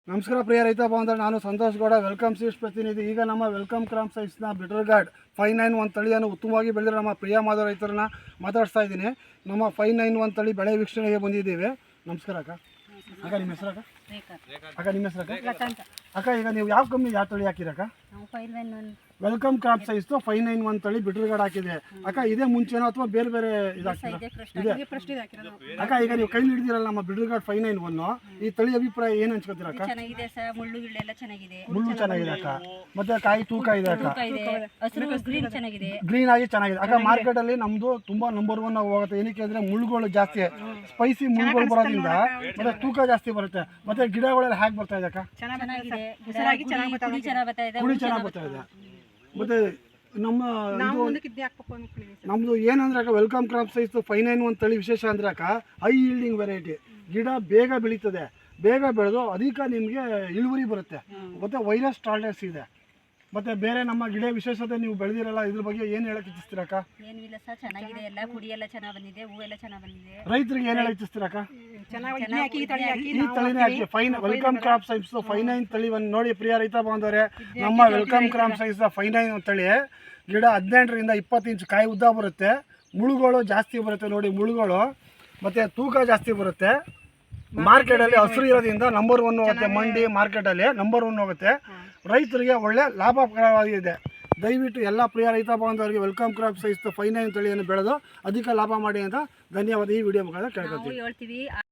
ನಮಸ್ಕಾರ ಪ್ರಿಯ ರೈತ ಬಾಂಧವರೇ, ನಾನು ಸಂತೋಷ್ ಗೌಡ, ವೆಲ್ಕಮ್ ಸೀಡ್ಸ್ ಪ್ರತಿನಿಧಿ. ಈಗ ನಮ್ಮ ವೆಲ್ಕಮ್ ಕ್ರಾಪ್ ಸೈನ್ಸ್ನ ಬಿಟರ್ ಗಾರ್ಡ್ 591 ತಳಿಯನ್ನು ಉತ್ತಮವಾಗಿ ಬೆಳೆದಿರೋ ನಮ್ಮ ಪ್ರಿಯ ಮಾಧವ ರೈತರನ್ನ ಮಾತಾಡ್ತಾ ಇದ್ದೀನಿ. ನಮ್ಮ 591 ತಳಿ ಬೆಳೆ ವೀಕ್ಷಣೆಗೆ ಬಂದಿದ್ದೀವಿ. ನಮಸ್ಕಾರ ಅಕ್ಕ. ಅಕ್ಕ ನಿಮ್ಮ ಹೆಸರು ಅಕ್ಕ? ಅಕ್ಕ ನಿಮ್ಮ ಹೆಸರು ಅಕ್ಕ? ಅಕ್ಕ ಈಗ ನೀವು ಯಾವ ಕಂಪ್ನಿ ಯಾವ ತಳಿ ಹಾಕಿರಕ್ಕ? ವೆಲ್ಕಮ್ ಕ್ರಾಪ್ ಸೈನ್ಸ್ 591 ತಳಿ ಬಿಟರ್ ಗಾರ್ಡ್ ಹಾಕಿದೆ ಅಕ್ಕ. ಇದೇ ಮುಂಚೆನೋ ಅಥವಾ ಬೇರೆ ಬೇರೆ ಇದಾಗ್ತದೆ? ಅಕ್ಕ ಈಗ ನೀವು ಕೈ ಹಿಡಿದಿರಲ್ಲ ನಮ್ಮ ಬಿಟರ್ ಗಾರ್ಡ್ 591, ಈ ತಳಿ ಅಭಿಪ್ರಾಯ ಏನು ಹಂಚ್ಕೊತೀರ ಅಕ್ಕ? ಮುಳ್ಳು ಚೆನ್ನಾಗಿದೆ ಅಕ್ಕ. ಮತ್ತೆ ಕಾಯಿ ತೂಕ ಇದೆ ಅಕ್ಕ, ಗ್ರೀನ್ ಆಗಿ ಚೆನ್ನಾಗಿದೆ ಅಕ್ಕ. ಮಾರ್ಕೆಟ್ ಅಲ್ಲಿ ನಮ್ದು ತುಂಬಾ ನಂಬರ್ 1 ಹೋಗುತ್ತೆ. ಏನಕ್ಕೆ ಅಂದ್ರೆ ಮುಳ್ಳುಗಳು ಜಾಸ್ತಿ, ಸ್ಪೈಸಿ ಮುಳ್ಳುಗಳು ಬರೋದ್ರಿಂದ ಮತ್ತೆ ತೂಕ ಜಾಸ್ತಿ ಬರುತ್ತೆ. ಮತ್ತೆ ಗಿಡಗಳೆಲ್ಲ ಹೇಗೆ ಬರ್ತಾ ಇದೆ ಅಕ್ಕ? ಕುಡಿ ಚೆನ್ನಾಗಿ ಬರ್ತಾ ಇದೆ. ಮತ್ತೆ ನಮ್ದು ಏನಂದ್ರೆ ಅಕ್ಕ, ವೆಲ್ಕಮ್ ಕ್ರಾಪ್ ಸೈನ್ಸ್ 591 ತಳಿ ವಿಶೇಷ ಅಂದ್ರೆ ಅಕ್ಕ, ಹೈ ಈಲ್ಡಿಂಗ್ ವೆರೈಟಿ. ಗಿಡ ಬೇಗ ಬೆಳೀತದೆ, ಬೇಗ ಬೆಳೆದು ಅಧಿಕ ನಿಮಗೆ ಇಳುವರಿ ಬರುತ್ತೆ. ಮತ್ತೆ ವೈರಸ್ ಟಾಲರೆನ್ಸ್ ಇದೆ. ಮತ್ತೆ ಬೇರೆ ನಮ್ಮ ಗಿಡ ವಿಶೇಷತೆ ನೀವು ಬೆಳೆದಿರಲ್ಲ, ಇದ್ರ ಬಗ್ಗೆ ಏನು ಹೇಳಕ್ ಇಚ್ಛಿಸ್ತೀರಕ್ಕ? ಏನಿಲ್ಲ ಸರ್, ಚೆನ್ನಾಗಿದೆ. ಎಲ್ಲ ಕುಡಿ ಎಲ್ಲ ಚೆನ್ನಾಗಿ ಬಂದಿದೆ, ಹೂವೆಲ್ಲ ಚೆನ್ನಾಗಿ ಬಂದಿದೆ. ರೈತರಿಗೆ ಏನು ಹೇಳಕ್ ಇಚ್ಛಿಸ್ತೀರಕ್ಕ? ಈ ತಳಿನೇ ಹಾಕಿ. ವೆಲ್ಕಮ್ ಕ್ರಾಪ್ ಸೈನ್ಸ್ 591 ತಳಿವನ್ನು ನೋಡಿ ಪ್ರಿಯ ರೈತ ಬಾಂಧವರೇ. ನಮ್ಮ ವೆಲ್ಕಮ್ ಕ್ರಾಪ್ ಸೈನ್ಸ್ 591 ತಳಿ ಗಿಡ 18 ರಿಂದ 20 ಇಂಚು ಕಾಯಿ ಉದ್ದ ಬರುತ್ತೆ. ಮುಳುಗಳು ಜಾಸ್ತಿ ಬರುತ್ತೆ ನೋಡಿ, ಮುಳುಗಳು. ಮತ್ತೆ ತೂಕ ಜಾಸ್ತಿ ಬರುತ್ತೆ. ಮಾರ್ಕೆಟಲ್ಲಿ ಹಸಿರು ಇರೋದ್ರಿಂದ ನಂಬರ್ 1 ಹೋಗುತ್ತೆ. ಮಂಡಿ ಮಾರ್ಕೆಟಲ್ಲಿ ನಂಬರ್ 1 ಹೋಗುತ್ತೆ. ರೈತರಿಗೆ ಒಳ್ಳೆ ಲಾಭಕರವಾಗಿದೆ. ದಯವಿಟ್ಟು ಎಲ್ಲ ಪ್ರಿಯ ರೈತ ಬಾಂಧವರಿಗೆ ವೆಲ್ಕಮ್ ಕ್ರಾಪ್ ಸೈನ್ಸ್ 591 ತಳಿಯನ್ನು ಬೆಳೆದು ಅಧಿಕ ಲಾಭ ಮಾಡಿ ಅಂತ ಧನ್ಯವಾದ. ಈ ವಿಡಿಯೋ ಮುಖಾಂತರ ಕೇಳ್ಕೊತೀವಿ.